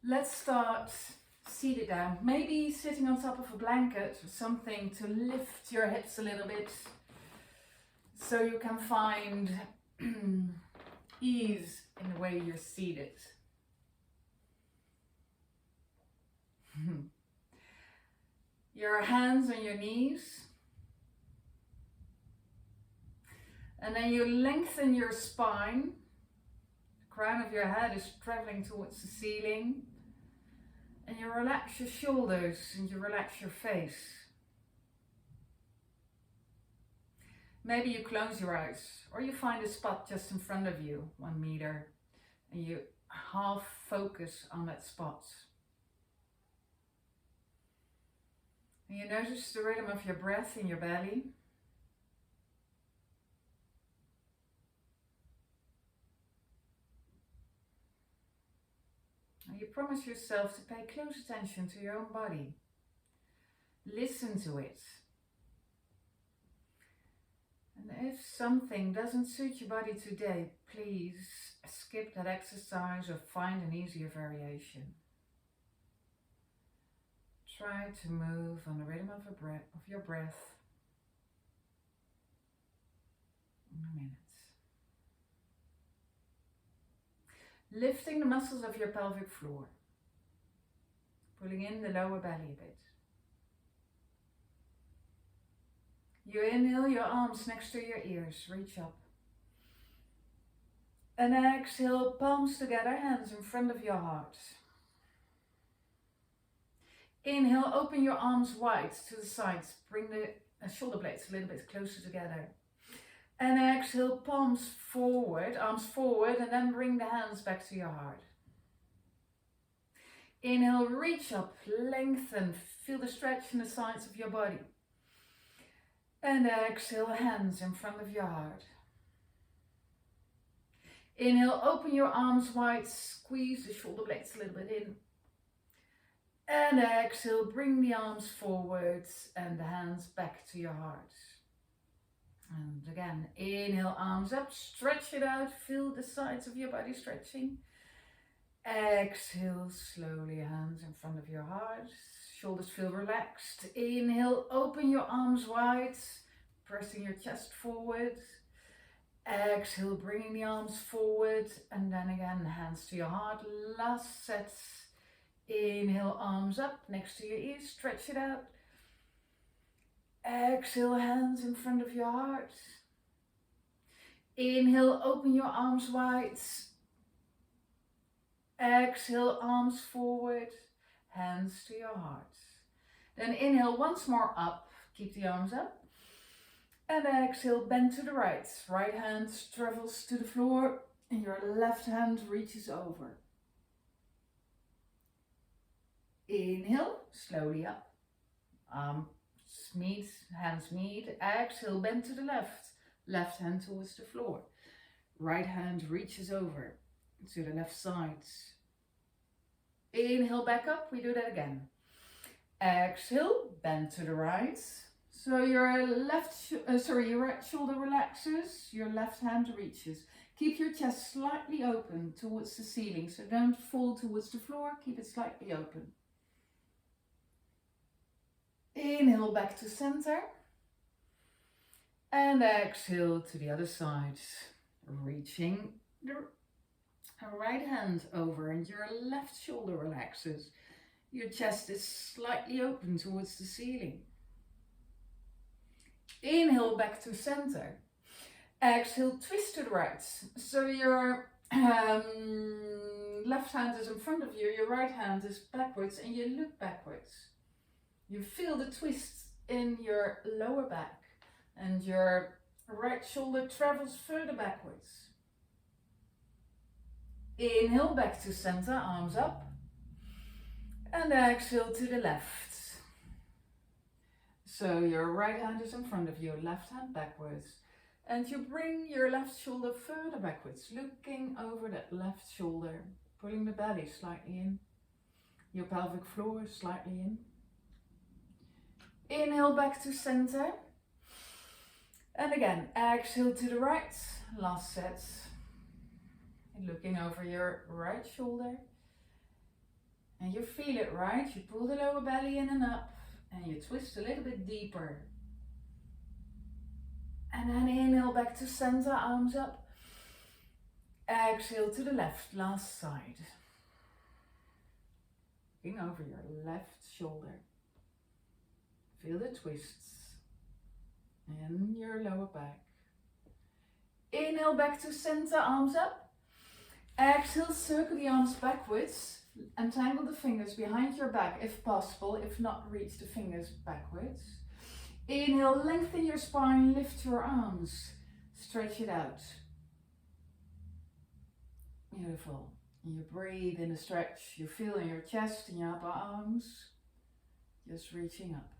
Let's start seated down. Maybe sitting on top of a blanket or something to lift your hips a little bit so you can find ease in the way you're seated. Your hands on your knees. And then you lengthen your spine. The crown of your head is traveling towards the ceiling. And you relax your shoulders and you relax your face. Maybe you close your eyes or you find a spot just in front of you, 1 meter, and you half focus on that spot. And you notice the rhythm of your breath in your belly. And you promise yourself to pay close attention to your own body. Listen to it. And if something doesn't suit your body today, please skip that exercise or find an easier variation. Try to move on the rhythm of your breath in a minute. Lifting the muscles of your pelvic floor. Pulling in the lower belly a bit. You inhale your arms next to your ears, reach up. And exhale, palms together, hands in front of your heart. Inhale, open your arms wide to the sides, bring the shoulder blades a little bit closer together. And exhale, palms forward, arms forward, and then bring the hands back to your heart. Inhale, reach up, lengthen, feel the stretch in the sides of your body. And exhale, hands in front of your heart. Inhale, open your arms wide, squeeze the shoulder blades a little bit in. And exhale, bring the arms forward and the hands back to your heart. And again, inhale, arms up, stretch it out, feel the sides of your body stretching. Exhale, slowly, hands in front of your heart. Shoulders feel relaxed. Inhale, open your arms wide, pressing your chest forward. Exhale, bringing the arms forward, and then again, hands to your heart. Last set. Inhale, arms up next to your ears, stretch it out. Exhale, hands in front of your heart. Inhale, open your arms wide. Exhale, arms forward, hands to your heart. Then inhale once more up, keep the arms up. And exhale, bend to the right. Right hand travels to the floor and your left hand reaches over. Inhale, slowly up. Arms meet, hands meet. Exhale, bend to the left. Left hand towards the floor. Right hand reaches over to the left side. Inhale, back up. We do that again. Exhale, bend to the right. So your your right shoulder relaxes, your left hand reaches. Keep your chest slightly open towards the ceiling, so don't fall towards the floor, keep it slightly open. Inhale back to center. And exhale to the other side, reaching the right hand over and your left shoulder relaxes. Your chest is slightly open towards the ceiling. Inhale back to center. Exhale, twist to the right. So your left hand is in front of you, your right hand is backwards, and you look backwards. You feel the twist in your lower back, and your right shoulder travels further backwards. Inhale back to center, arms up. And exhale to the left. So your right hand is in front of you, left hand backwards. And you bring your left shoulder further backwards, looking over that left shoulder, pulling the belly slightly in, your pelvic floor slightly in. Inhale back to center. And again, exhale to the right, last set. Looking over your right shoulder. And you feel it, right? You pull the lower belly in and up, and you twist a little bit deeper. And then inhale back to center, arms up. Exhale to the left, last side. Looking over your left shoulder. Feel the twists in your lower back. Inhale back to center, arms up. Exhale, circle the arms backwards. Entangle the fingers behind your back if possible. If not, reach the fingers backwards. Inhale, lengthen your spine, lift your arms. Stretch it out. Beautiful. And you breathe in the stretch. You feel in your chest and your upper arms. Just reaching up.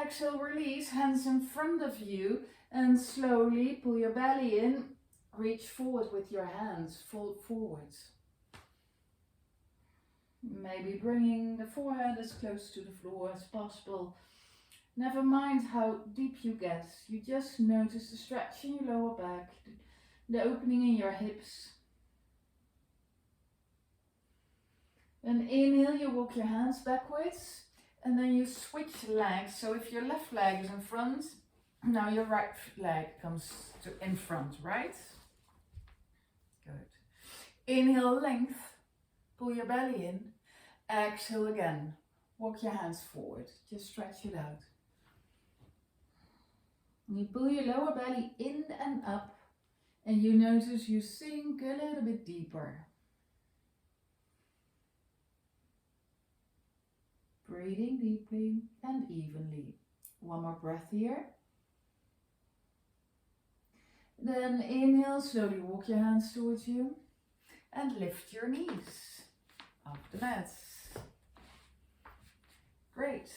Exhale, release, hands in front of you. And slowly pull your belly in. Reach forward with your hands. Fold forwards. Maybe bringing the forehead as close to the floor as possible. Never mind how deep you get. You just notice the stretch in your lower back. The opening in your hips. Then inhale, you walk your hands backwards. And then you switch legs. So if your left leg is in front, now your right leg comes in front, right? Good. Inhale, length. Pull your belly in. Exhale again. Walk your hands forward. Just stretch it out. And you pull your lower belly in and up. And you notice you sink a little bit deeper. Breathing deeply and evenly. One more breath here. Then inhale, slowly walk your hands towards you. And lift your knees off the mat. Great.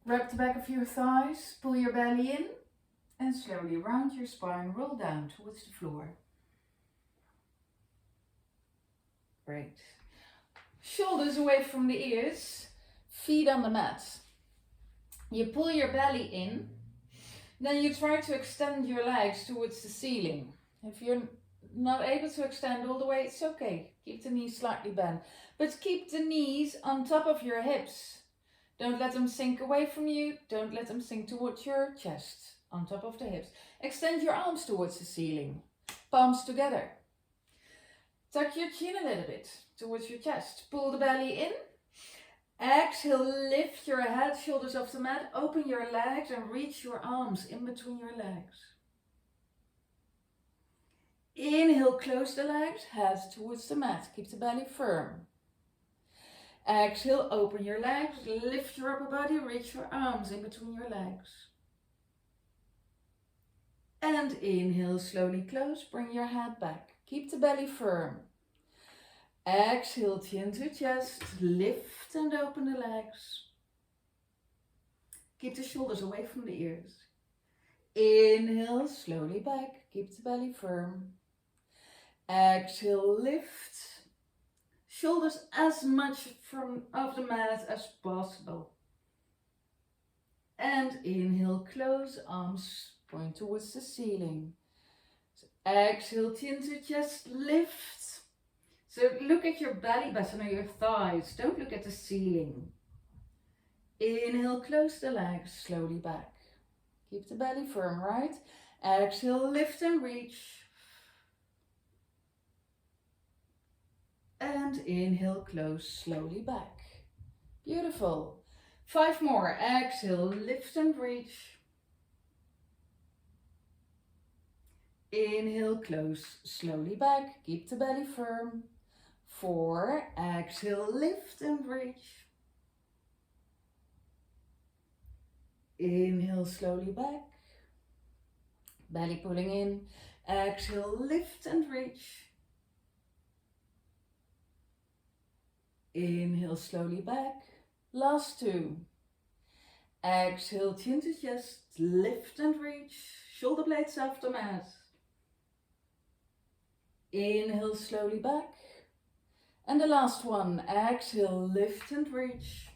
Grab the back of your thighs, pull your belly in, and slowly round your spine, roll down towards the floor. Great. Shoulders away from the ears, feet on the mat. You pull your belly in, then you try to extend your legs towards the ceiling. If you're not able to extend all the way, it's okay. Keep the knees slightly bent, but keep the knees on top of your hips. Don't let them sink away from you. Don't let them sink towards your chest, on top of the hips. Extend your arms towards the ceiling, palms together. Tuck your chin a little bit towards your chest. Pull the belly in. Exhale, lift your head, shoulders off the mat. Open your legs and reach your arms in between your legs. Inhale, close the legs, head towards the mat. Keep the belly firm. Exhale, open your legs, lift your upper body, reach your arms in between your legs. And inhale, slowly close, bring your head back. Keep the belly firm. Exhale, chin to chest, lift and open the legs. Keep the shoulders away from the ears. Inhale, slowly back, keep the belly firm. Exhale, lift. Shoulders as much from off the mat as possible. And inhale, close, arms point towards the ceiling. So exhale, chin to chest, lift. So look at your belly button or your thighs. Don't look at the ceiling. Inhale, close the legs, slowly back. Keep the belly firm, right? Exhale, lift and reach. And inhale, close, slowly back. Beautiful. 5 more. Exhale, lift and reach. Inhale, close, slowly back. Keep the belly firm. 4. Exhale, lift and reach. Inhale, slowly back. Belly pulling in. Exhale, lift and reach. Inhale, slowly back. Last 2. Exhale, chin to chest, lift and reach. Shoulder blades off the mat. Inhale, slowly back. And the last one. Exhale, lift and reach.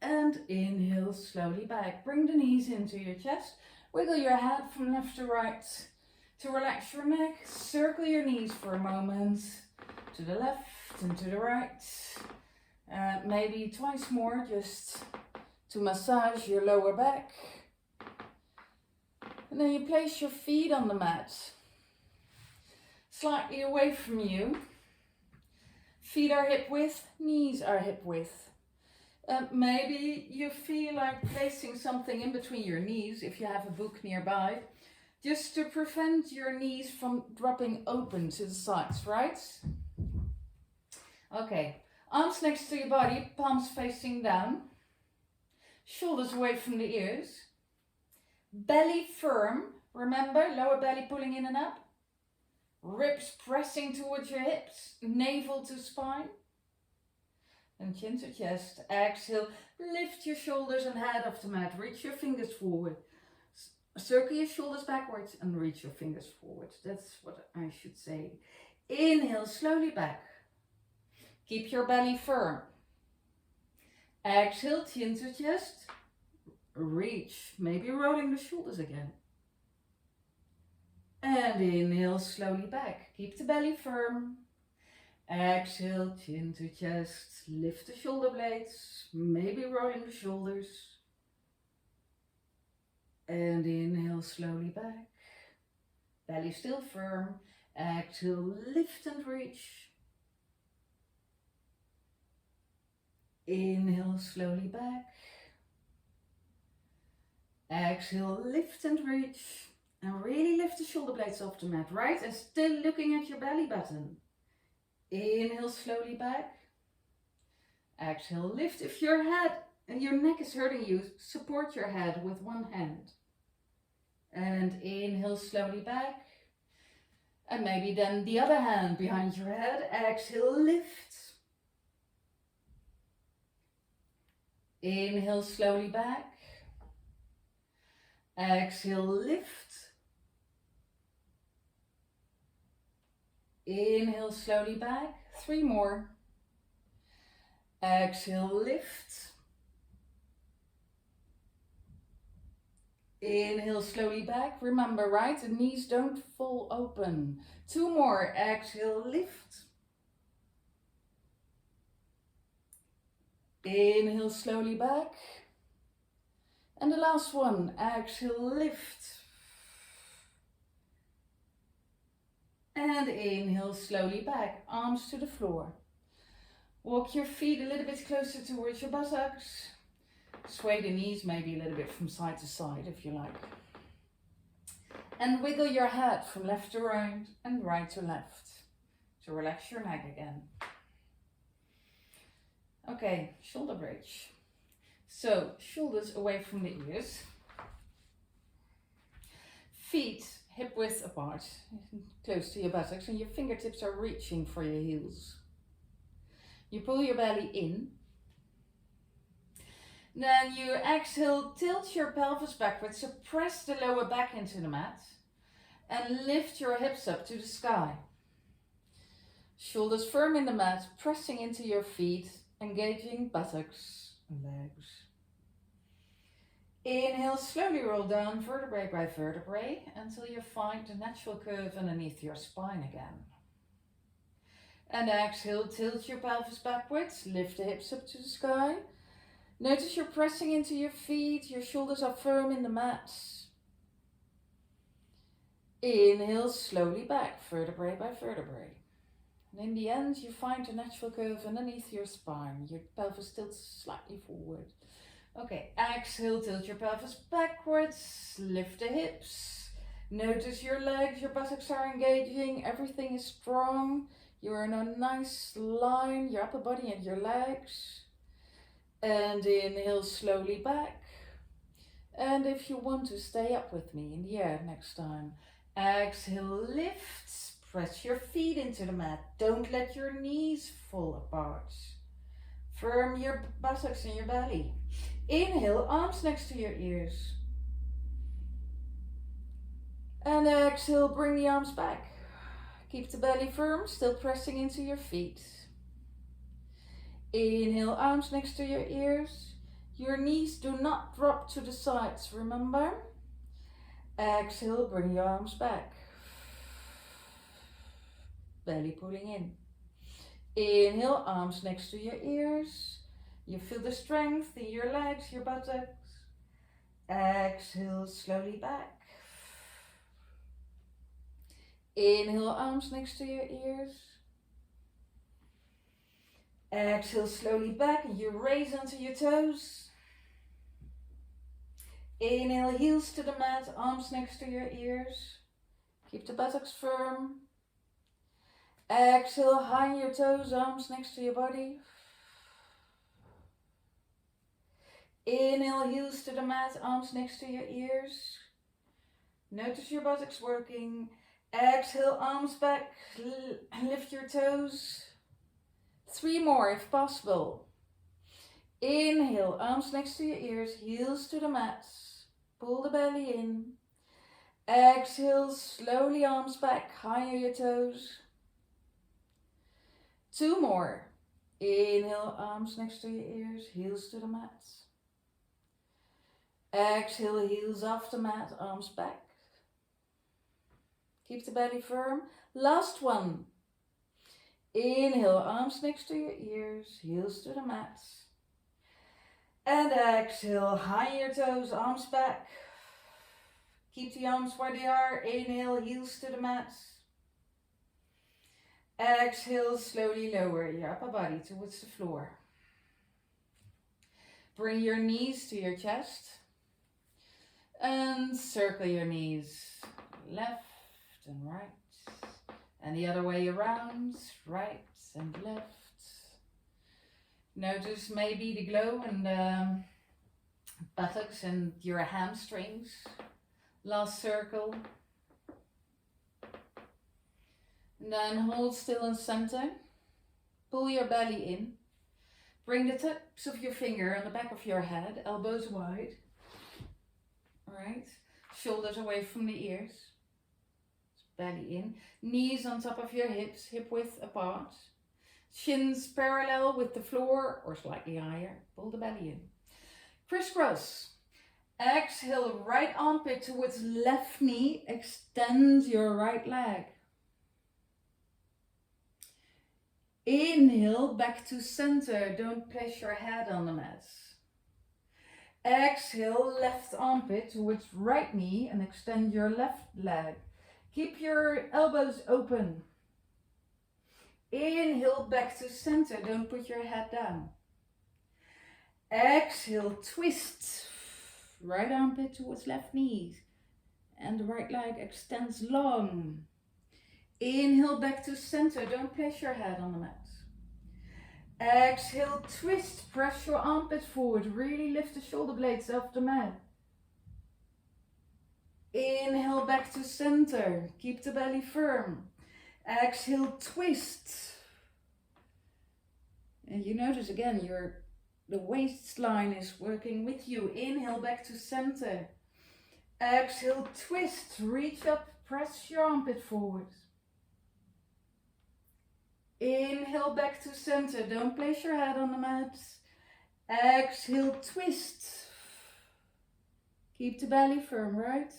And inhale, slowly back. Bring the knees into your chest. Wiggle your head from left to right. To relax your neck, circle your knees for a moment. To the left and to the right. Maybe twice more, just to massage your lower back. And then you place your feet on the mat, slightly away from you. Feet are hip width, knees are hip width. Maybe you feel like placing something in between your knees if you have a book nearby, just to prevent your knees from dropping open to the sides, right? Okay, arms next to your body, palms facing down, shoulders away from the ears, belly firm, remember, lower belly pulling in and up, ribs pressing towards your hips, navel to spine, and chin to chest. Exhale, lift your shoulders and head off the mat, reach your fingers forward, circle your shoulders backwards and reach your fingers forward. That's what I should say. Inhale, slowly back. Keep your belly firm. Exhale, chin to chest. Reach, maybe rolling the shoulders again. And inhale, slowly back. Keep the belly firm. Exhale, chin to chest. Lift the shoulder blades, maybe rolling the shoulders. And inhale, slowly back. Belly still firm. Exhale, lift and reach. Inhale, slowly back. Exhale, lift and reach. And really lift the shoulder blades off the mat, right? And still looking at your belly button. Inhale, slowly back. Exhale, lift. If your head and your neck is hurting you, support your head with one hand. And inhale, slowly back. And maybe then the other hand behind your head. Exhale, lift. Inhale, slowly back. Exhale, lift. Inhale, slowly back. 3 more. Exhale, lift. Inhale, slowly back. Remember, right? The knees don't fall open. 2 more. Exhale, lift. Inhale, slowly back. And the last one. Exhale, lift. And inhale, slowly back. Arms to the floor. Walk your feet a little bit closer towards your buttocks. Sway the knees maybe a little bit from side to side if you like. And wiggle your head from left to right and right to left to relax your neck again. Okay, shoulder bridge. So, shoulders away from the ears. Feet hip width apart, close to your buttocks, and your fingertips are reaching for your heels. You pull your belly in. Then you exhale, tilt your pelvis backwards, so press the lower back into the mat and lift your hips up to the sky. Shoulders firm in the mat, pressing into your feet, engaging buttocks and legs. Inhale, slowly roll down vertebrae by vertebrae until you find the natural curve underneath your spine again. And exhale, tilt your pelvis backwards, lift the hips up to the sky. Notice you're pressing into your feet, your shoulders are firm in the mat. Inhale, slowly back, vertebrae by vertebrae. And in the end, you find the natural curve underneath your spine. Your pelvis tilts slightly forward. Okay, exhale, tilt your pelvis backwards, lift the hips. Notice your legs, your buttocks are engaging, everything is strong. You're in a nice line, your upper body and your legs. And inhale, slowly back. And if you want to, stay up with me in the air next time. Exhale, lift. Press your feet into the mat. Don't let your knees fall apart. Firm your buttocks and your belly. Inhale, arms next to your ears. And exhale, bring the arms back. Keep the belly firm, still pressing into your feet. Inhale, arms next to your ears. Your knees do not drop to the sides, remember? Exhale, bring your arms back. belly pulling in. Inhale, arms next to your ears. You feel the strength in your legs, your buttocks. Exhale, slowly back. Inhale, arms next to your ears. Exhale, slowly back, and you raise onto your toes. Inhale, heels to the mat, arms next to your ears. Keep the buttocks firm. Exhale, high on your toes, arms next to your body. Inhale, heels to the mat, arms next to your ears. Notice your buttocks working. Exhale, arms back, lift your toes. 3 more if possible. Inhale, arms next to your ears, heels to the mat. Pull the belly in. Exhale, slowly arms back, high on your toes. 2 more. Inhale, arms next to your ears, heels to the mat. Exhale, heels off the mat, arms back. Keep the belly firm. Last one. Inhale, arms next to your ears, heels to the mat. And exhale, high on your toes, arms back. Keep the arms where they are. Inhale, heels to the mat. Exhale, slowly lower your upper body towards the floor. Bring your knees to your chest. And circle your knees left and right. And the other way around, right and left. Notice maybe the glow in the buttocks and your hamstrings. Last circle. And then hold still in center. Pull your belly in. Bring the tips of your finger on the back of your head, elbows wide. Alright, shoulders away from the ears. Belly in. Knees on top of your hips, hip width apart. Shins parallel with the floor or slightly higher. Pull the belly in. Crisscross. Exhale, right armpit towards left knee. Extend your right leg. Inhale, back to center. Don't place your head on the mat. Exhale, left armpit towards right knee and extend your left leg. Keep your elbows open. Inhale, back to center. Don't put your head down. Exhale, twist. Right armpit towards left knee. And the right leg extends long. Inhale, back to center. Don't place your head on the mat. Exhale, twist. Press your armpit forward. Really lift the shoulder blades off the mat. Inhale, back to center. Keep the belly firm. Exhale, twist. And you notice again, the waistline is working with you. Inhale, back to center. Exhale, twist. Reach up, press your armpit forward. Inhale, back to center. Don't place your head on the mat. Exhale, twist. Keep the belly firm, right?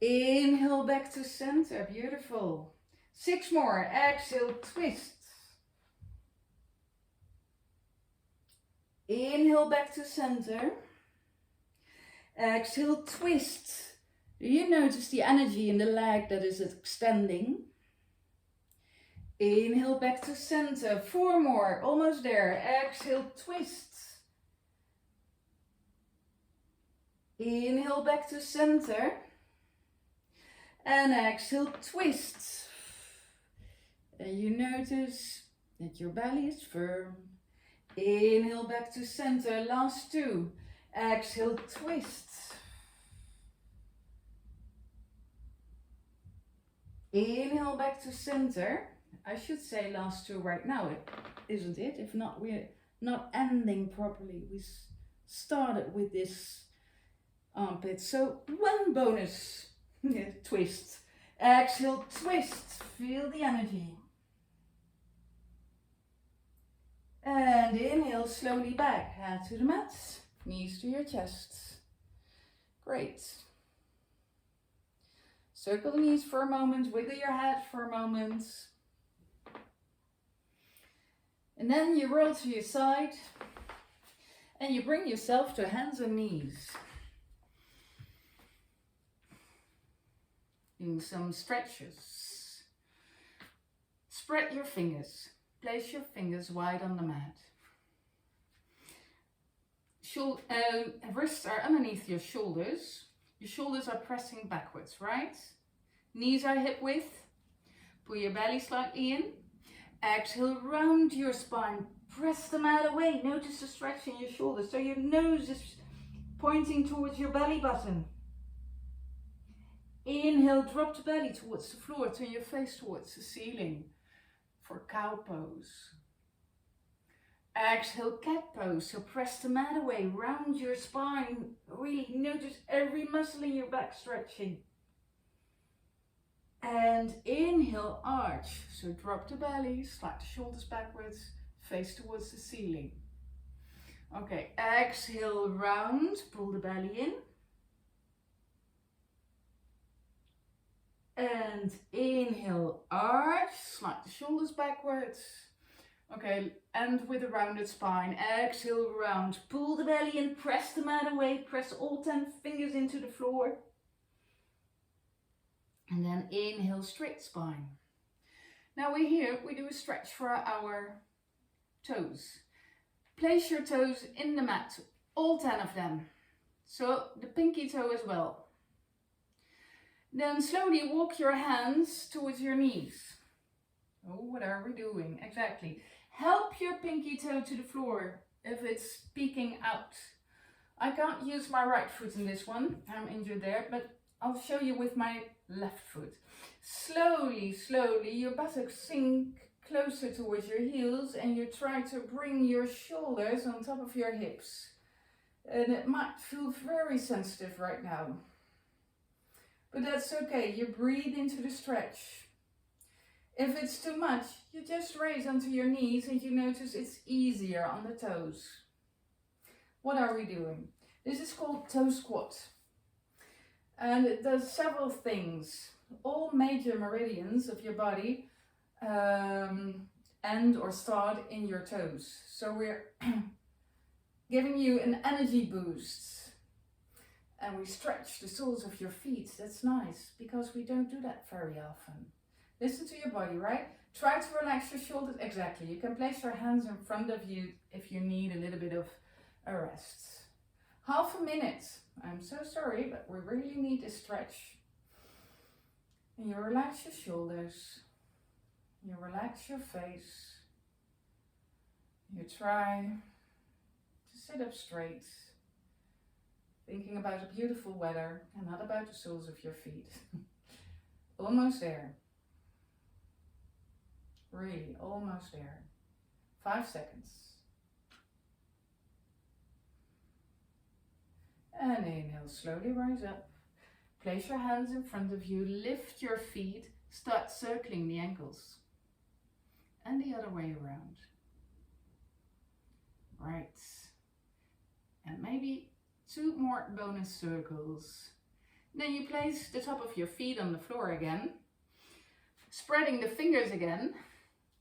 Inhale, back to center. Beautiful. 6 more. Exhale, twist. Inhale, back to center. Exhale, twist. Do you notice the energy in the leg that is extending? Inhale, back to center. 4 more. Almost there. Exhale, twist. Inhale, back to center. And exhale, twist. And you notice that your belly is firm. Inhale, back to center. Last 2. Exhale, twist. Inhale, back to center. I should say last 2 right now, isn't it? If not, we're not ending properly. We started with this armpit. So 1 bonus twist. Exhale, twist. Feel the energy. And inhale, slowly back. Head to the mat. Knees to your chest. Great. Circle the knees for a moment, wiggle your head for a moment. And then you roll to your side and you bring yourself to hands and knees. Doing some stretches. Spread your fingers. Place your fingers wide on the mat. Wrists are underneath your shoulders. Your shoulders are pressing backwards, right? Knees are hip width. Pull your belly slightly in. Exhale, round your spine. Press the mat away. Notice the stretch in your shoulders. So your nose is pointing towards your belly button. Inhale, drop the belly towards the floor. Turn your face towards the ceiling for cow pose. Exhale, cat pose. So press the mat away. Round your spine. Really notice every muscle in your back stretching. And inhale, arch. So drop the belly, slide the shoulders backwards, face towards the ceiling. Okay, exhale, round, pull the belly in. And inhale, arch, slide the shoulders backwards. Okay, end with a rounded spine. Exhale, round, pull the belly in, press the mat away, press all 10 fingers into the floor. And then inhale, straight spine. Now we're here, we do a stretch for our toes. Place your toes in the mat, all 10 of them. So the pinky toe as well. Then slowly walk your hands towards your knees. Oh, what are we doing? Exactly. Help your pinky toe to the floor if it's peeking out. I can't use my right foot in this one. I'm injured there, but I'll show you with my left foot. Slowly, slowly, your buttocks sink closer towards your heels and you try to bring your shoulders on top of your hips. And it might feel very sensitive right now. But that's okay, you breathe into the stretch. If it's too much, you just raise onto your knees and you notice it's easier on the toes. What are we doing? This is called toe squat. And it does several things. All major meridians of your body end or start in your toes. So we're giving you an energy boost. And we stretch the soles of your feet. That's nice, because we don't do that very often. Listen to your body, right? Try to relax your shoulders. Exactly. You can place your hands in front of you if you need a little bit of a rest. Half a minute. I'm so sorry, but we really need a stretch. And you relax your shoulders. You relax your face. You try to sit up straight. Thinking about the beautiful weather and not about the soles of your feet. Almost there. Really, almost there. 5 seconds. And inhale, slowly rise up. Place your hands in front of you, lift your feet, start circling the ankles. And the other way around. Right. And maybe 2 more bonus circles. Then you place the top of your feet on the floor again. Spreading the fingers again.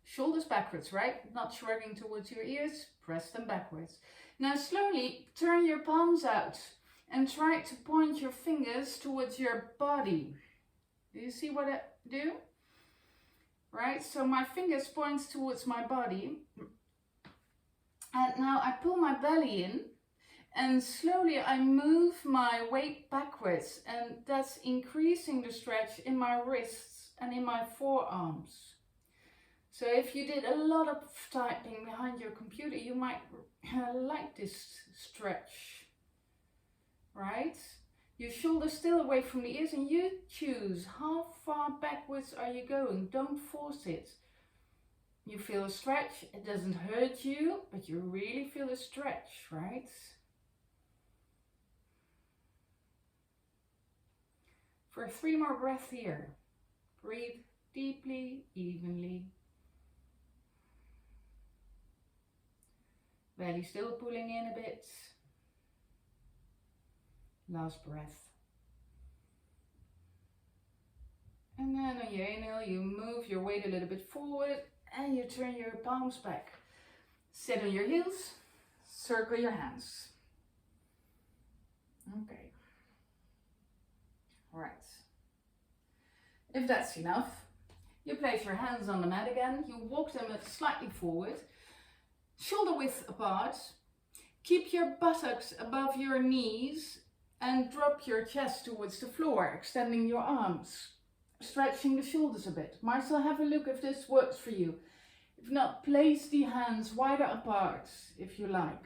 Shoulders backwards, right? Not shrugging towards your ears. Press them backwards. Now slowly turn your palms out and try to point your fingers towards your body. Do you see what I do? Right? So my fingers point towards my body. And now I pull my belly in. And slowly I move my weight backwards, and that's increasing the stretch in my wrists and in my forearms. So if you did a lot of typing behind your computer, you might like this stretch, right? Your shoulders still away from the ears and you choose how far backwards are you going. Don't force it. You feel a stretch, it doesn't hurt you, but you really feel a stretch, right? For 3 more breaths here. Breathe deeply, evenly. Belly still pulling in a bit. Last breath. And then on your inhale, you move your weight a little bit forward and you turn your palms back. Sit on your heels, circle your hands. Okay. Right. If that's enough, you place your hands on the mat again. You walk them slightly forward, shoulder width apart. Keep your buttocks above your knees and drop your chest towards the floor, extending your arms, stretching the shoulders a bit. Marcel, have a look if this works for you. If not, place the hands wider apart if you like.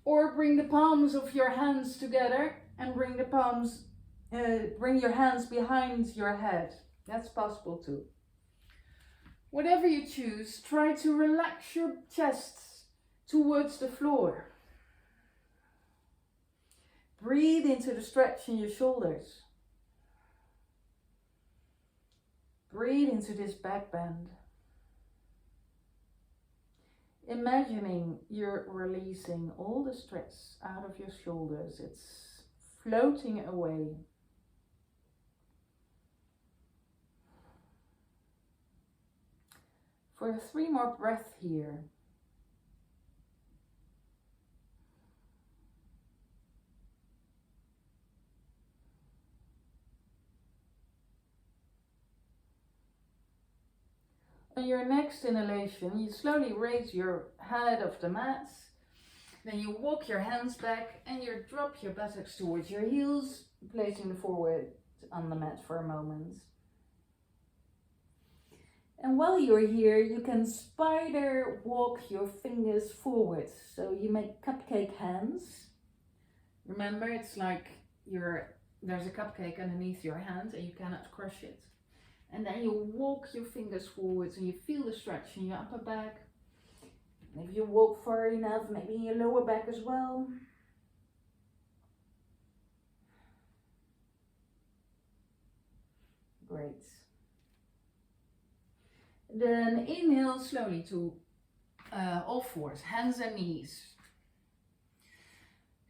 Or bring the palms of your hands together and bring your hands behind your head. That's possible too. Whatever you choose, try to relax your chest towards the floor. Breathe into the stretch in your shoulders. Breathe into this back bend. Imagining you're releasing all the stress out of your shoulders. It's floating away. For 3 more breaths here. On your next inhalation, you slowly raise your head off the mat. Then you walk your hands back and you drop your buttocks towards your heels, placing the forward on the mat for a moment. And while you're here, you can spider walk your fingers forward. So you make cupcake hands. Remember, it's like there's a cupcake underneath your hand and you cannot crush it. And then you walk your fingers forwards and you feel the stretch in your upper back. And if you walk far enough, maybe in your lower back as well. Great. Then inhale slowly to all fours, hands and knees.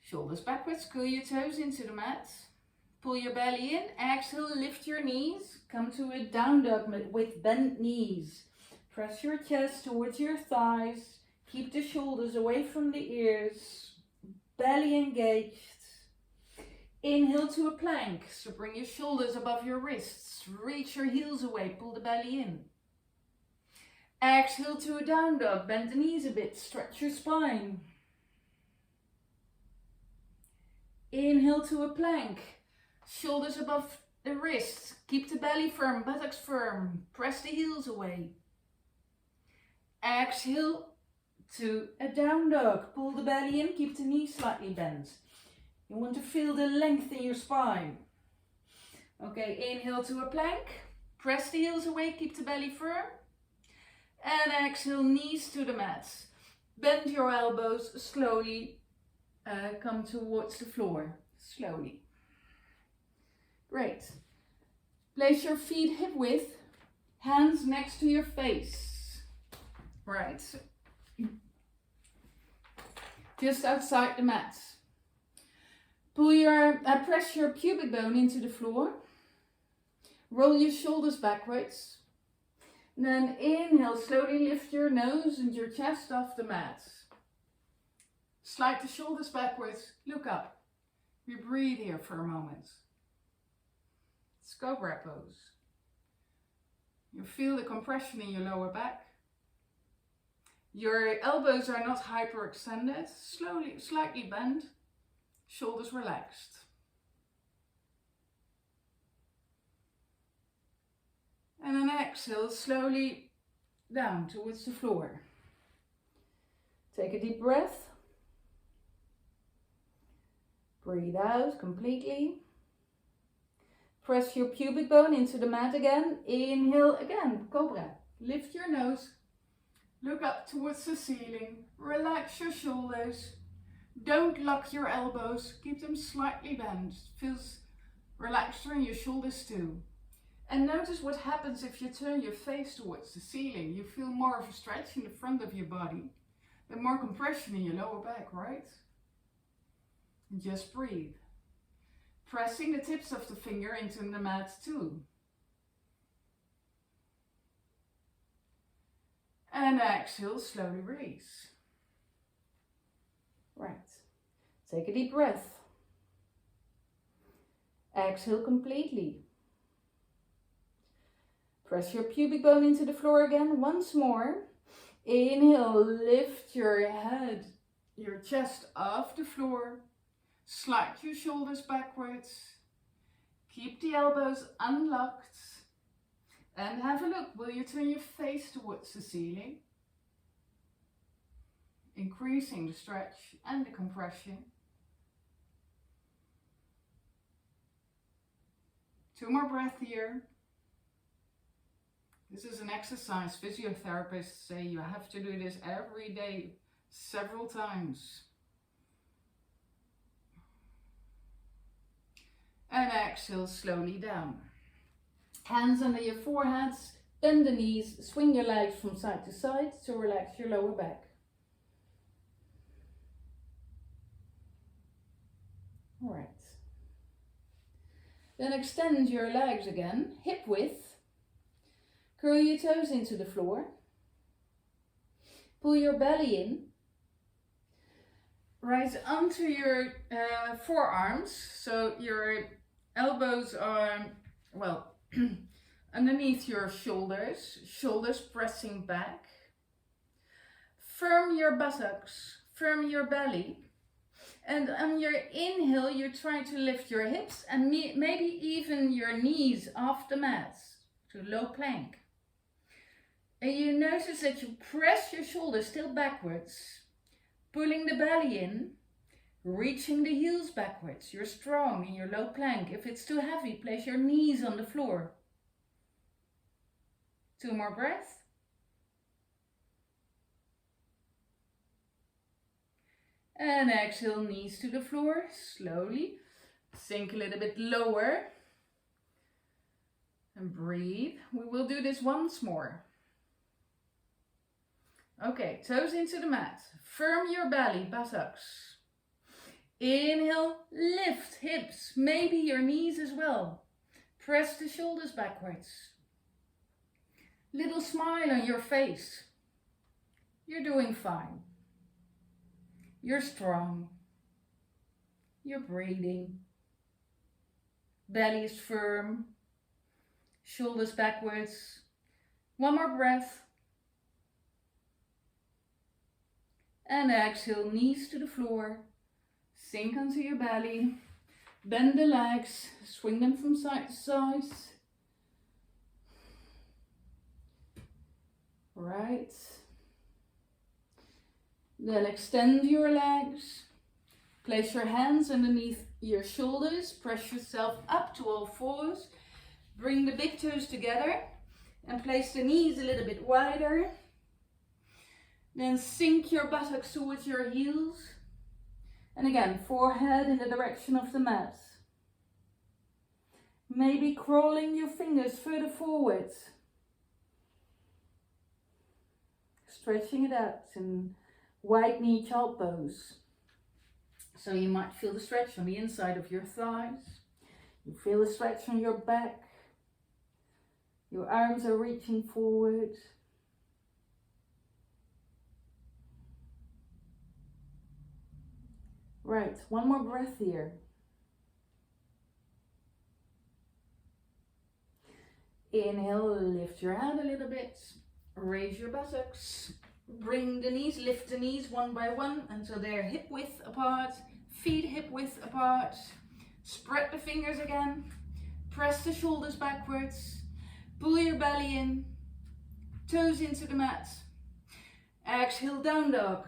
Shoulders backwards, curl your toes into the mat. Pull your belly in, exhale, lift your knees. Come to a down dog with bent knees. Press your chest towards your thighs. Keep the shoulders away from the ears. Belly engaged. Inhale to a plank. So bring your shoulders above your wrists. Reach your heels away, pull the belly in. Exhale to a down dog. Bend the knees a bit, stretch your spine. Inhale to a plank. Shoulders above the wrists. Keep the belly firm, buttocks firm. Press the heels away. Exhale to a down dog. Pull the belly in, keep the knees slightly bent. You want to feel the length in your spine. Okay, inhale to a plank. Press the heels away, keep the belly firm. And exhale, knees to the mat. Bend your elbows slowly. Come towards the floor, slowly. Great. Place your feet hip width, hands next to your face. Right. Just outside the mat. Press your pubic bone into the floor. Roll your shoulders backwards. Then inhale, slowly lift your nose and your chest off the mat. Slide the shoulders backwards, look up. We breathe here for a moment. It's cobra pose. You feel the compression in your lower back. Your elbows are not hyperextended, slightly bent, shoulders relaxed. And then exhale slowly down towards the floor. Take a deep breath. Breathe out completely. Press your pubic bone into the mat again. Inhale again, cobra. Lift your nose. Look up towards the ceiling. Relax your shoulders. Don't lock your elbows. Keep them slightly bent. Feels relaxed in your shoulders too. And notice what happens if you turn your face towards the ceiling. You feel more of a stretch in the front of your body. And more compression in your lower back, right? And just breathe. Pressing the tips of the finger into the mat too. And exhale, slowly release. Right. Take a deep breath. Exhale completely. Press your pubic bone into the floor again once more. Inhale, lift your head, your chest off the floor. Slide your shoulders backwards. Keep the elbows unlocked. And have a look. Will you turn your face towards the ceiling? Increasing the stretch and the compression. 2 more breaths here. This is an exercise. Physiotherapists say you have to do this every day, several times. And exhale slowly down. Hands under your foreheads, bend the knees, swing your legs from side to side to relax your lower back. Alright. Then extend your legs again, hip width. Curl your toes into the floor. Pull your belly in. Rise onto your forearms, so your elbows are, well, underneath your shoulders, shoulders pressing back. Firm your buttocks, firm your belly. And on your inhale, you try to lift your hips and maybe even your knees off the mat to low plank. And you notice that you press your shoulders still backwards, pulling the belly in, reaching the heels backwards. You're strong in your low plank. If it's too heavy, place your knees on the floor. 2 more breaths. And exhale, knees to the floor, slowly. Sink a little bit lower. And breathe. We will do this once more. Okay, toes into the mat. Firm your belly, buttocks. Inhale, lift hips, maybe your knees as well. Press the shoulders backwards. Little smile on your face. You're doing fine. You're strong. You're breathing. Belly is firm. Shoulders backwards. 1 more breath. And exhale, knees to the floor. Sink onto your belly. Bend the legs. Swing them from side to side. Right. Then extend your legs. Place your hands underneath your shoulders. Press yourself up to all fours. Bring the big toes together and place the knees a little bit wider. Then sink your buttocks towards your heels. And again, forehead in the direction of the mat. Maybe crawling your fingers further forward. Stretching it out in wide knee child pose. So you might feel the stretch on the inside of your thighs. You feel the stretch on your back. Your arms are reaching forward. Right, 1 more breath here. Inhale, lift your head a little bit. Raise your buttocks. Bring the knees, lift the knees one by one until they're hip width apart. Feet hip width apart. Spread the fingers again. Press the shoulders backwards. Pull your belly in. Toes into the mat. Exhale, down dog.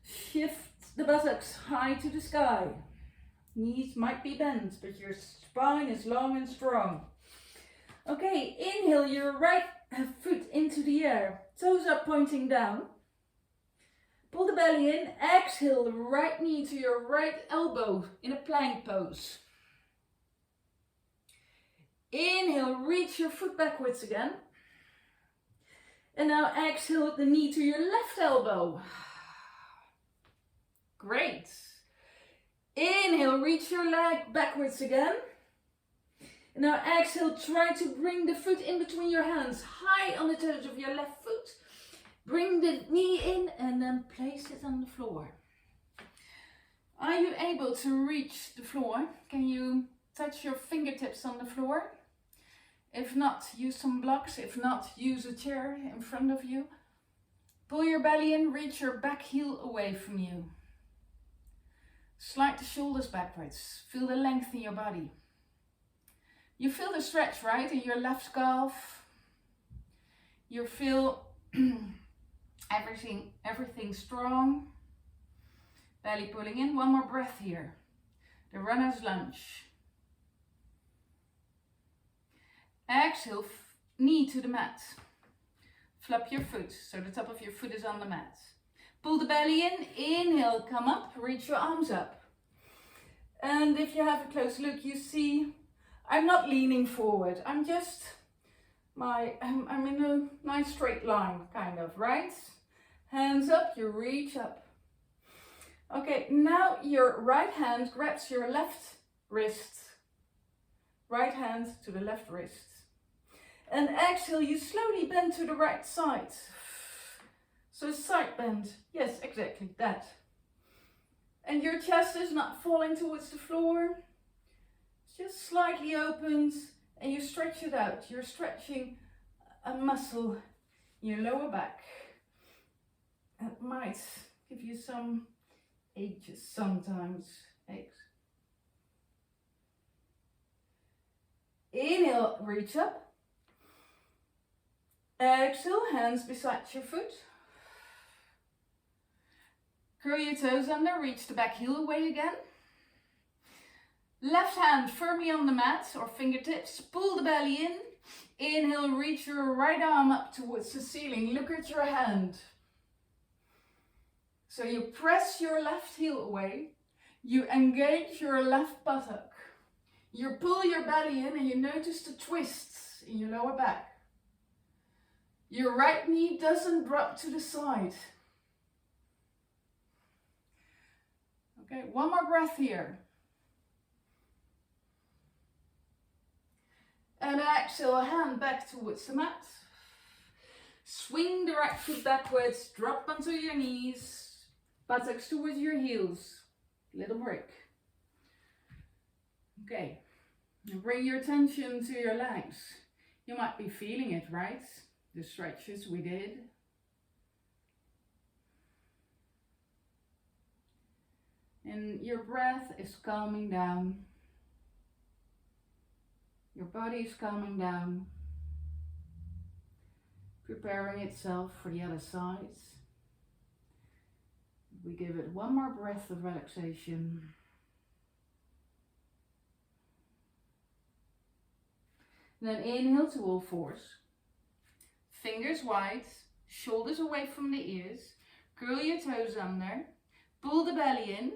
Shift the buttocks high to the sky. Knees might be bent, but your spine is long and strong. Okay, inhale your right foot into the air. Toes up, pointing down. Pull the belly in. Exhale, the right knee to your right elbow in a plank pose. Inhale, reach your foot backwards again. And now exhale the knee to your left elbow. Great. Inhale, reach your leg backwards again. Now exhale, try to bring the foot in between your hands, high on the toes of your left foot. Bring the knee in and then place it on the floor. Are you able to reach the floor? Can you touch your fingertips on the floor? If not, use some blocks. If not, use a chair in front of you. Pull your belly in, reach your back heel away from you. Slide the shoulders backwards. Feel the length in your body. You feel the stretch, right, in your left calf. You feel everything strong. Belly pulling in. One more breath here. The runner's lunge. Exhale, knee to the mat. Flap your foot so the top of your foot is on the mat. Pull the belly in. Inhale, come up. Reach your arms up. And if you have a close look, you see I'm not leaning forward. I'm just I'm in a nice straight line, kind of, right? Hands up, you reach up. Okay, now your right hand grabs your left wrist. Right hand to the left wrist. And exhale, you slowly bend to the right side. So side bend. Yes, exactly that. And your chest is not falling towards the floor. It's just slightly opened and you stretch it out. You're stretching a muscle in your lower back. It might give you some aches sometimes. Aches. Inhale, reach up. Exhale, hands beside your foot. Curl your toes under, reach the back heel away again. Left hand firmly on the mat or fingertips, pull the belly in. Inhale, reach your right arm up towards the ceiling. Look at your hand. So you press your left heel away. You engage your left buttock. You pull your belly in and you notice the twists in your lower back. Your right knee doesn't drop to the side. Okay, one more breath here. And exhale, hand back towards the mat. Swing the right foot backwards, drop onto your knees, buttocks towards your heels. Little break. Okay, and bring your attention to your legs. You might be feeling it, right? The stretches we did. And your breath is calming down. Your body is calming down. Preparing itself for the other side. We give it one more breath of relaxation. Then inhale to all fours. Fingers wide, shoulders away from the ears. Curl your toes under. Pull the belly in.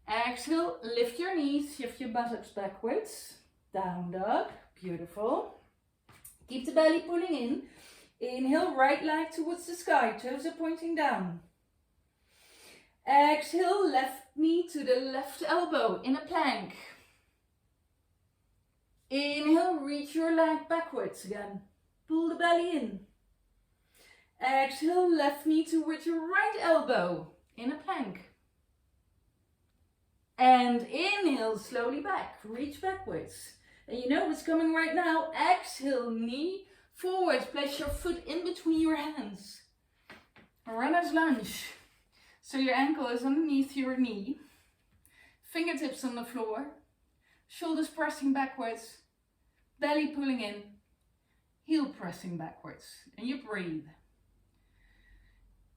Exhale, lift your knees, shift your buttocks backwards. Down dog, beautiful. Keep the belly pulling in. Inhale, right leg towards the sky, toes are pointing down. Exhale, left knee to the left elbow in a plank. Inhale, reach your leg backwards again. Pull the belly in. Exhale, left knee towards your right elbow in a plank. And inhale, slowly back, reach backwards. And you know what's coming right now. Exhale, knee forward, place your foot in between your hands. Runner's lunge. So your ankle is underneath your knee. Fingertips on the floor. Shoulders pressing backwards. Belly pulling in. Heel pressing backwards. And you breathe.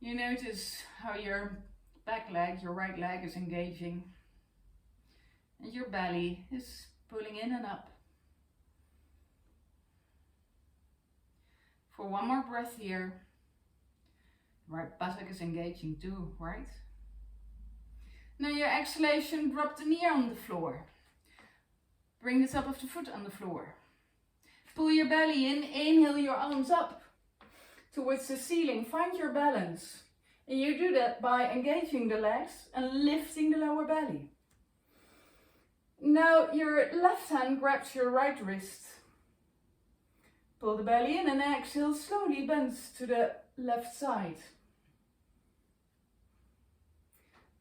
You notice how your back leg, your right leg is engaging. And your belly is pulling in and up. For one more breath here. Right buttock is engaging too, right? Now your exhalation, drop the knee on the floor. Bring the top of the foot on the floor. Pull your belly in, inhale your arms up towards the ceiling. Find your balance. And you do that by engaging the legs and lifting the lower belly. Now your left hand grabs your right wrist. Pull the belly in and exhale, slowly bends to the left side.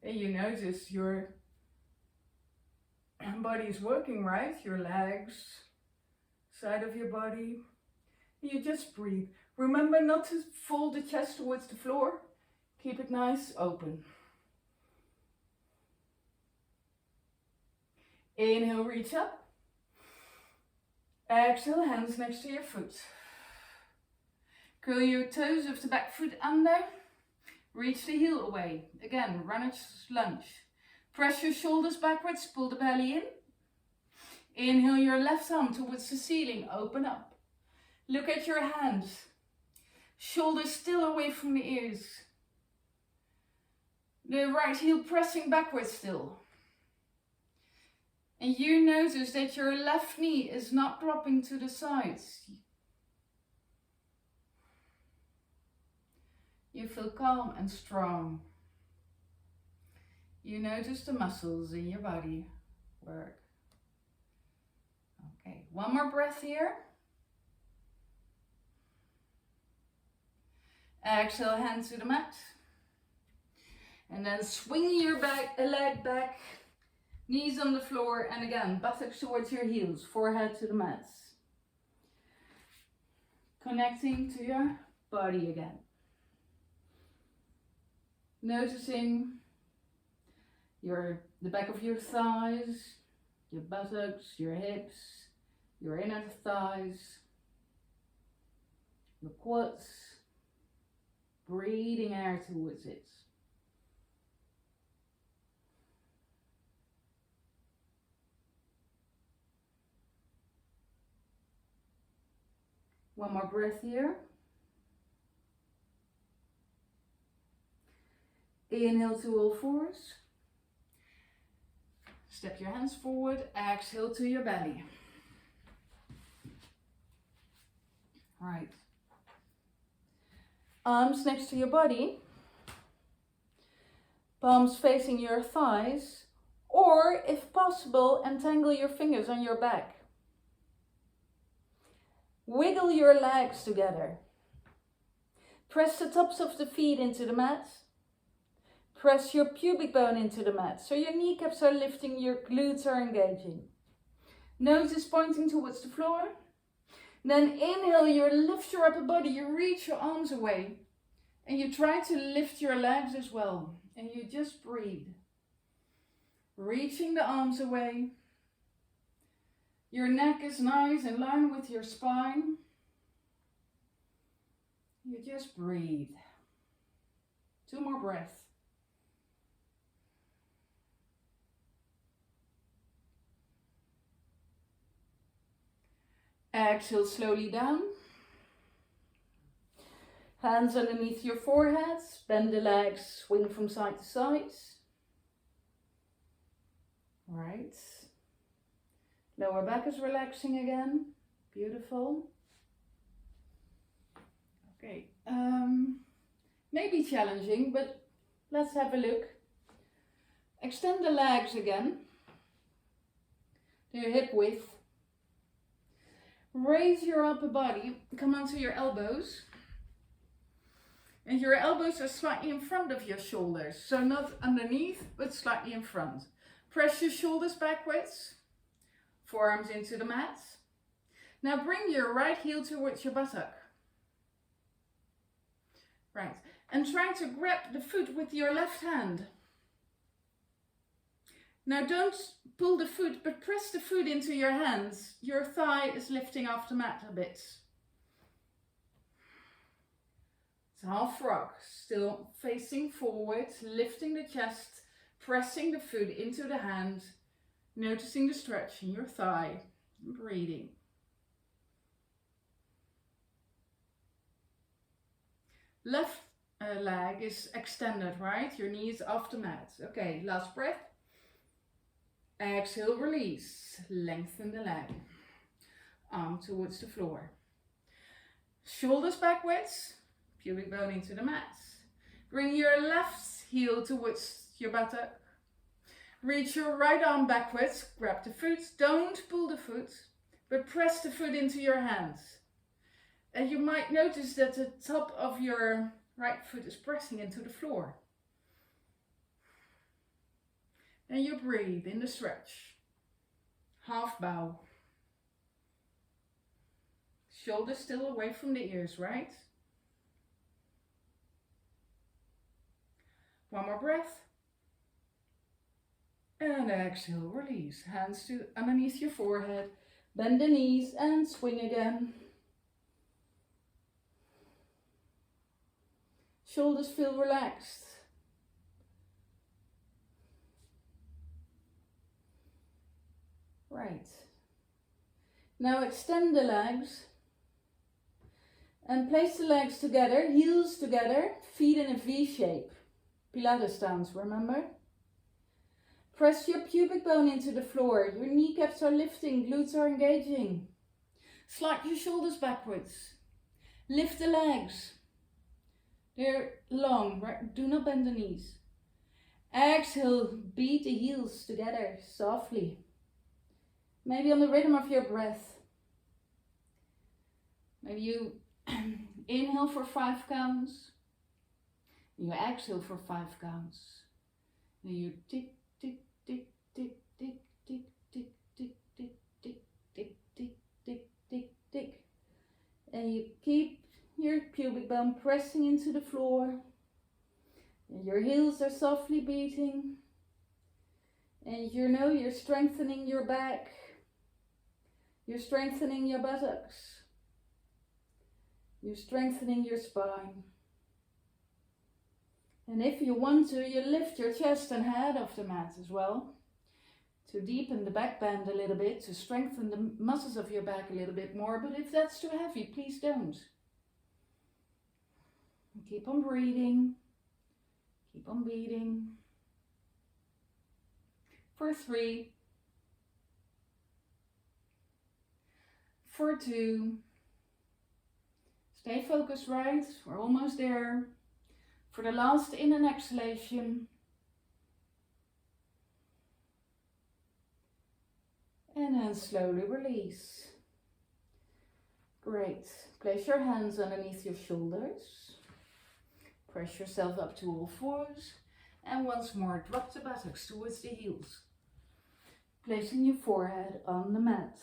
And you notice your body is working, right? Your legs, side of your body. You just breathe. Remember not to fold the chest towards the floor. Keep it nice, open. Inhale, reach up. Exhale, hands next to your foot. Curl your toes of the back foot under. Reach the heel away. Again, runner's lunge. Press your shoulders backwards, pull the belly in. Inhale your left arm towards the ceiling, open up. Look at your hands. Shoulders still away from the ears. The right heel pressing backwards still. And you notice that your left knee is not dropping to the sides. You feel calm and strong. You notice the muscles in your body work. Okay, one more breath here. Exhale, hand to the mat. And then swing your leg back, knees on the floor, and again, buttocks towards your heels, forehead to the mat. Connecting to your body again. Noticing the back of your thighs, your buttocks, your hips, your inner thighs, your quads, breathing air towards it. One more breath here. Inhale to all fours. Step your hands forward. Exhale to your belly. Right. Arms next to your body. Palms facing your thighs. Or, if possible, entangle your fingers on your back. Wiggle your legs together. Press the tops of the feet into the mat. Press your pubic bone into the mat, so your kneecaps are lifting, your glutes are engaging. Nose is pointing towards the floor. Then inhale, you lift your upper body, you reach your arms away. And you try to lift your legs as well. And you just breathe. Reaching the arms away. Your neck is nice in line with your spine. You just breathe. 2 more breaths. Exhale slowly down. Hands underneath your forehead. Bend the legs, swing from side to side. Right. Lower back is relaxing again. Beautiful. Okay. Maybe challenging, but let's have a look. Extend the legs again to your hip width. Raise your upper body, come onto your elbows. And your elbows are slightly in front of your shoulders. So not underneath, but slightly in front. Press your shoulders backwards. Forearms into the mat. Now bring your right heel towards your buttock. Right. And try to grab the foot with your left hand. Now don't pull the foot, but press the foot into your hands. Your thigh is lifting off the mat a bit. It's half frog, still facing forward, lifting the chest, pressing the foot into the hand, noticing the stretch in your thigh, breathing. Left leg is extended, right? Your knee is off the mat. Okay, last breath. Exhale, release. Lengthen the leg. Arm towards the floor. Shoulders backwards. Pubic bone into the mat. Bring your left heel towards your buttock. Reach your right arm backwards, grab the foot, don't pull the foot, but press the foot into your hands. And you might notice that the top of your right foot is pressing into the floor. And you breathe in the stretch. Half bow. Shoulders still away from the ears, right? One more breath. And exhale, release. Hands to underneath your forehead. Bend the knees and swing again. Shoulders feel relaxed. Right. Now extend the legs and place the legs together, heels together, feet in a V shape. Pilates stance, remember? Press your pubic bone into the floor. Your kneecaps are lifting, glutes are engaging. Slide your shoulders backwards. Lift the legs. They're long, right? Do not bend the knees. Exhale, beat the heels together softly. Maybe on the rhythm of your breath. Maybe you inhale for 5 counts. You exhale for 5 counts. And you tick, tick, tick, tick, tick, tick, tick, tick, tick, tick, tick, tick, tick, tick, tick. And you keep your pubic bone pressing into the floor. And your heels are softly beating. And you know you're strengthening your back. You're strengthening your buttocks. You're strengthening your spine. And if you want to, you lift your chest and head off the mat as well. To deepen the back bend a little bit, to strengthen the muscles of your back a little bit more. But if that's too heavy, please don't. Keep on breathing. Keep on beating. For 3. For 2. Stay focused, right? We're almost there. For the last in and exhalation. And then slowly release. Great. Place your hands underneath your shoulders. Press yourself up to all fours. And once more, drop the buttocks towards the heels. Placing your forehead on the mat.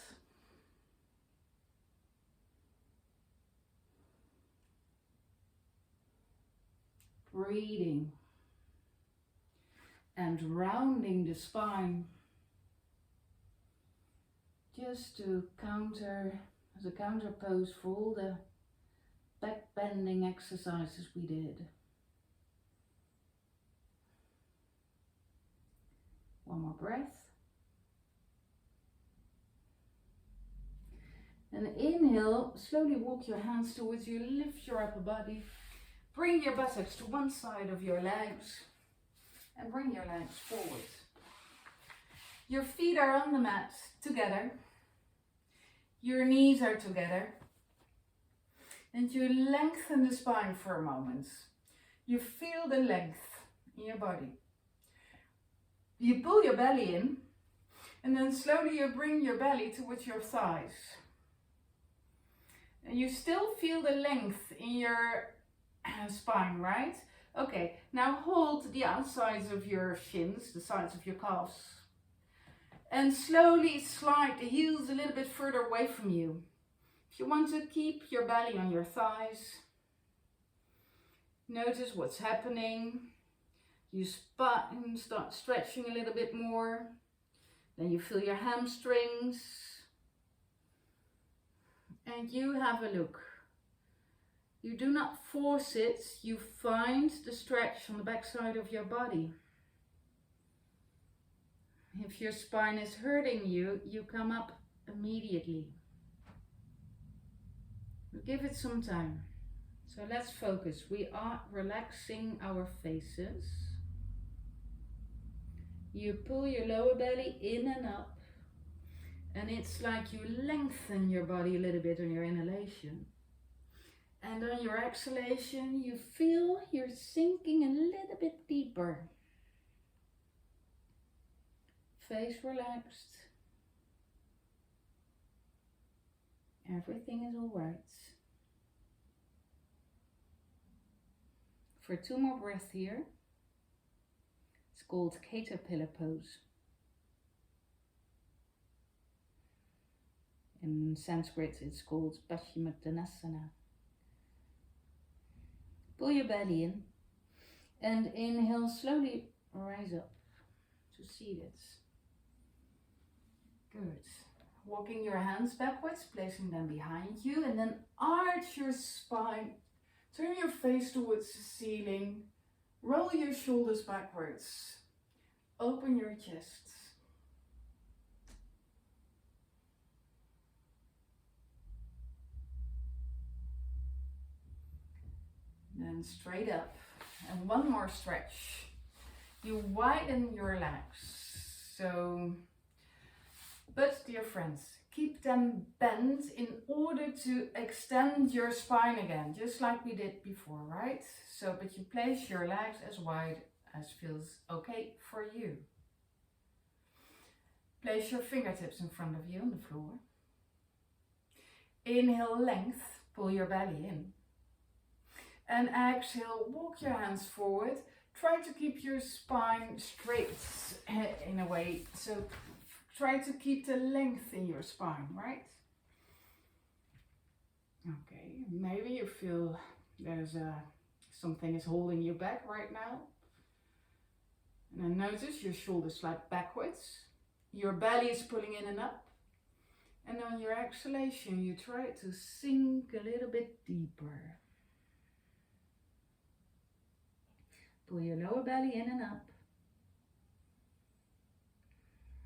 Breathing and rounding the spine, just to counter, as a counter pose for all the back bending exercises we did. One more breath. And inhale, slowly walk your hands towards you, lift your upper body. Bring your buttocks to one side of your legs and bring your legs forward. Your feet are on the mat together. Your knees are together. And you lengthen the spine for a moment. You feel the length in your body. You pull your belly in and then slowly you bring your belly towards your thighs. And you still feel the length in your spine, right? Okay, now hold the outsides of your shins, the sides of your calves, and slowly slide the heels a little bit further away from you. If you want to keep your belly on your thighs, notice what's happening. You spine start stretching a little bit more. Then you feel your hamstrings, and you have a look. You do not force it, you find the stretch on the back side of your body. If your spine is hurting you, you come up immediately. Give it some time. So let's focus. We are relaxing our faces. You pull your lower belly in and up. And it's like you lengthen your body a little bit on your inhalation. And on your exhalation, you feel you're sinking a little bit deeper. face relaxed. Everything is alright. For 2 more breaths here. It's called caterpillar pose. In Sanskrit it's called Paschimottanasana. Pull your belly in and inhale, slowly rise up to seated. Good. Walking your hands backwards, placing them behind you, and then arch your spine. Turn your face towards the ceiling. Roll your shoulders backwards. Open your chest. Then straight up. And one more stretch. You widen your legs. But dear friends, keep them bent in order to extend your spine again, just like we did before, right? But you place your legs as wide as feels okay for you. Place your fingertips in front of you on the floor. Inhale, length, pull your belly in. And exhale, walk your hands forward. Try to keep your spine straight in a way. So try to keep the length in your spine, right? Okay, maybe you feel there's something is holding you back right now. And then notice your shoulders slide backwards. Your belly is pulling in and up. And on your exhalation, you try to sink a little bit deeper. Pull your lower belly in and up.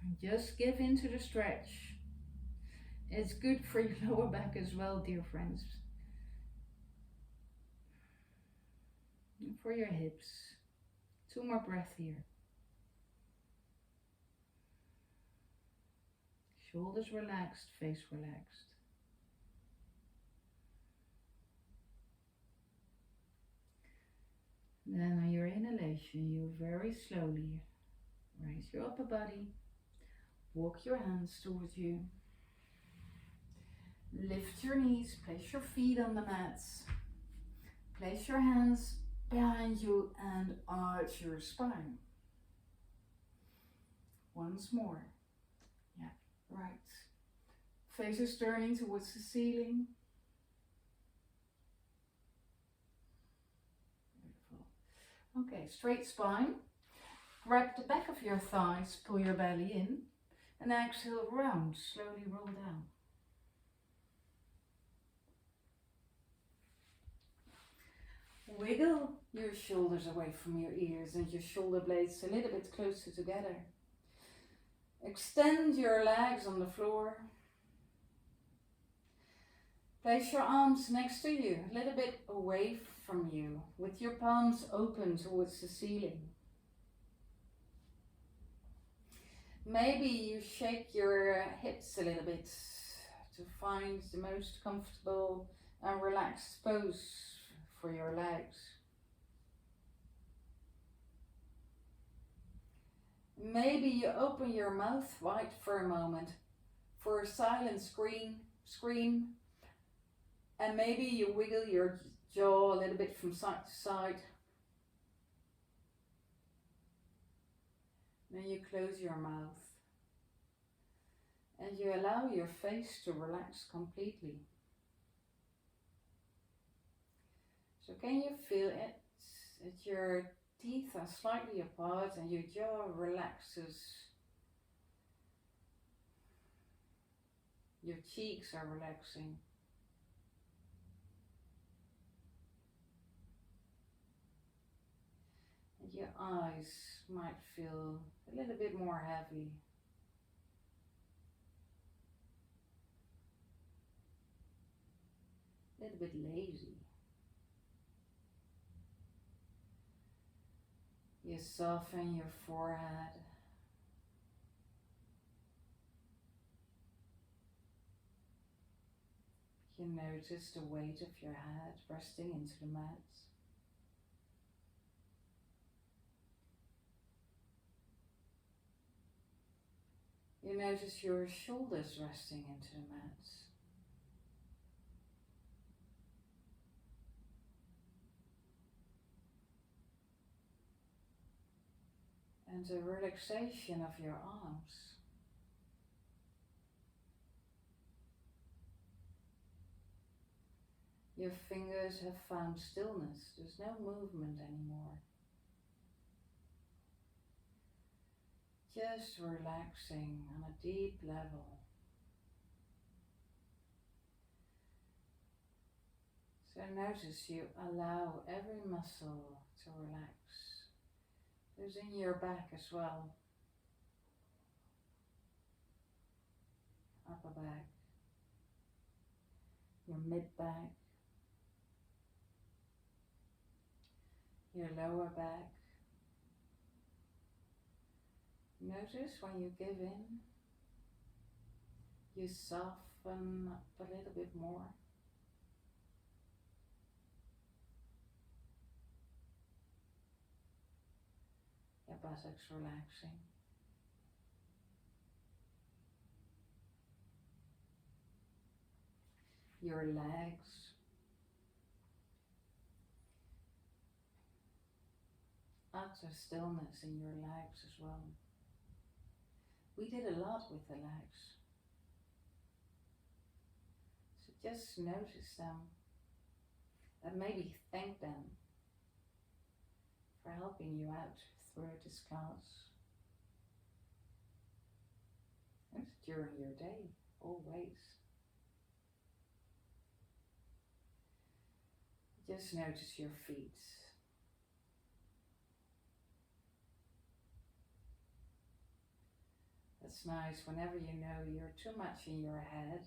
And just give into the stretch. It's good for your lower back as well, dear friends. And for your hips. 2 more breaths here. Shoulders relaxed, face relaxed. Then on your inhalation, you very slowly raise your upper body, walk your hands towards you, lift your knees, place your feet on the mats, place your hands behind you and arch your spine. Once more. Yeah, right. Face is turning towards the ceiling. Okay, straight spine. Grab the back of your thighs, pull your belly in, and exhale round, slowly roll down. Wiggle your shoulders away from your ears and your shoulder blades a little bit closer together. Extend your legs on the floor. Place your arms next to you, a little bit away from you, with your palms open towards the ceiling. Maybe you shake your hips a little bit to find the most comfortable and relaxed pose for your legs. Maybe you open your mouth wide for a moment for a silent scream. And maybe you wiggle your jaw a little bit from side to side. Then you close your mouth. And you allow your face to relax completely. So can you feel it? That your teeth are slightly apart and your jaw relaxes. Your cheeks are relaxing. Your eyes might feel a little bit more heavy. A little bit lazy. You soften your forehead. You notice the weight of your head resting into the mat. You notice your shoulders resting into the mat. And the relaxation of your arms. Your fingers have found stillness. There's no movement anymore. Just relaxing on a deep level. So notice you allow every muscle to relax. There's in your back as well. Upper back. Your mid back. Your lower back. Notice when you give in, you soften up a little bit more. Your buttocks relaxing. Your legs. Utter stillness in your legs as well. We did a lot with the legs. So just notice them and maybe thank them for helping you out throughout this class. And during your day, always. Just notice your feet. It's nice whenever you know you're too much in your head,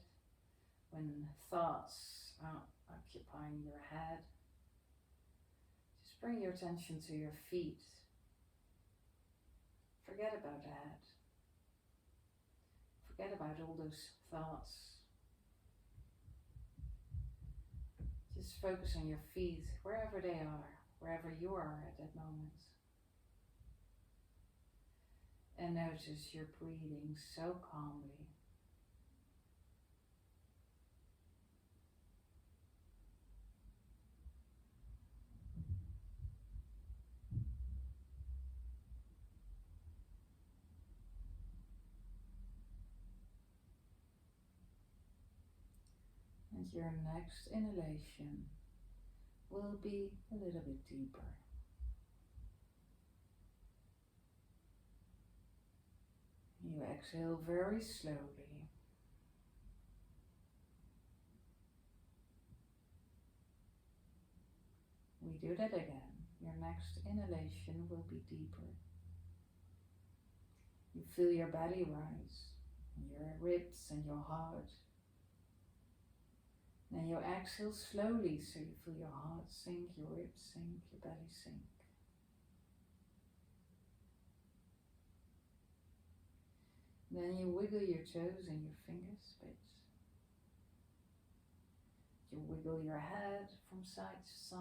when thoughts are occupying your head, just bring your attention to your feet. Forget about that. Forget about all those thoughts. Just focus on your feet, wherever they are, wherever you are at that moment. And notice you're breathing so calmly. And your next inhalation will be a little bit deeper. You exhale very slowly. We do that again. Your next inhalation will be deeper. You feel your belly rise, your ribs and your heart. Then you exhale slowly, so you feel your heart sink, your ribs sink, your belly sink. Then you wiggle your toes and your fingers a bit. You wiggle your head from side to side.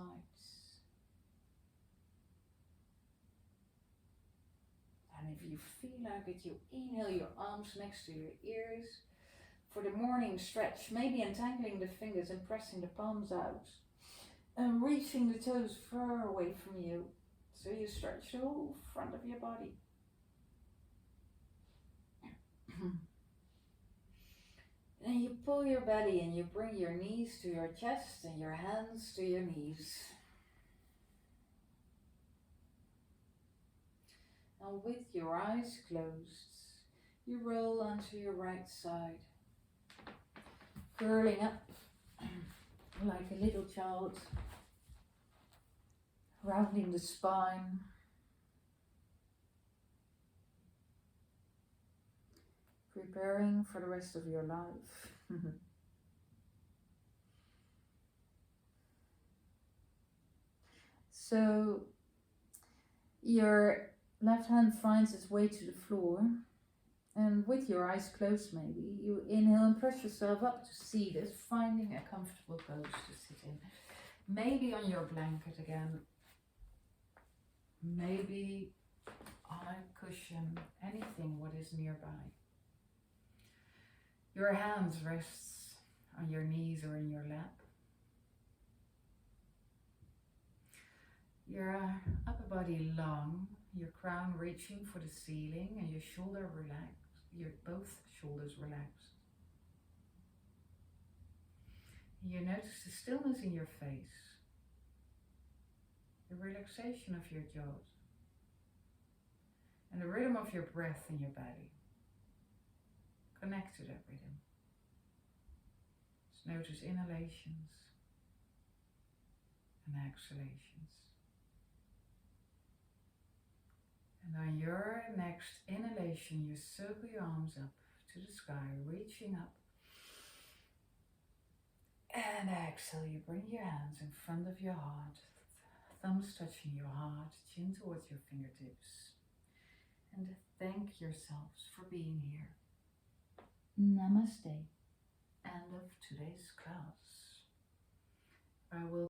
And if you feel like it, you inhale your arms next to your ears for the morning stretch, maybe entangling the fingers and pressing the palms out and reaching the toes far away from you, so you stretch the whole front of your body. And you pull your belly and you bring your knees to your chest and your hands to your knees. And with your eyes closed, you roll onto your right side, curling up like a little child, rounding the spine. Preparing for the rest of your life. So your left hand finds its way to the floor, and with your eyes closed maybe, you inhale and press yourself up to seated, finding a comfortable pose to sit in. Maybe on your blanket again, maybe on a cushion, anything what is nearby. Your hands rest on your knees or in your lap. Your upper body long, your crown reaching for the ceiling, and your shoulder relaxed, your both shoulders relaxed. You notice the stillness in your face, the relaxation of your jaws, and the rhythm of your breath in your body. Connect to that rhythm. Just notice inhalations and exhalations. And on your next inhalation, you circle your arms up to the sky, reaching up. And exhale, you bring your hands in front of your heart, thumbs touching your heart, chin towards your fingertips. And thank yourselves for being here. Namaste. End of today's class.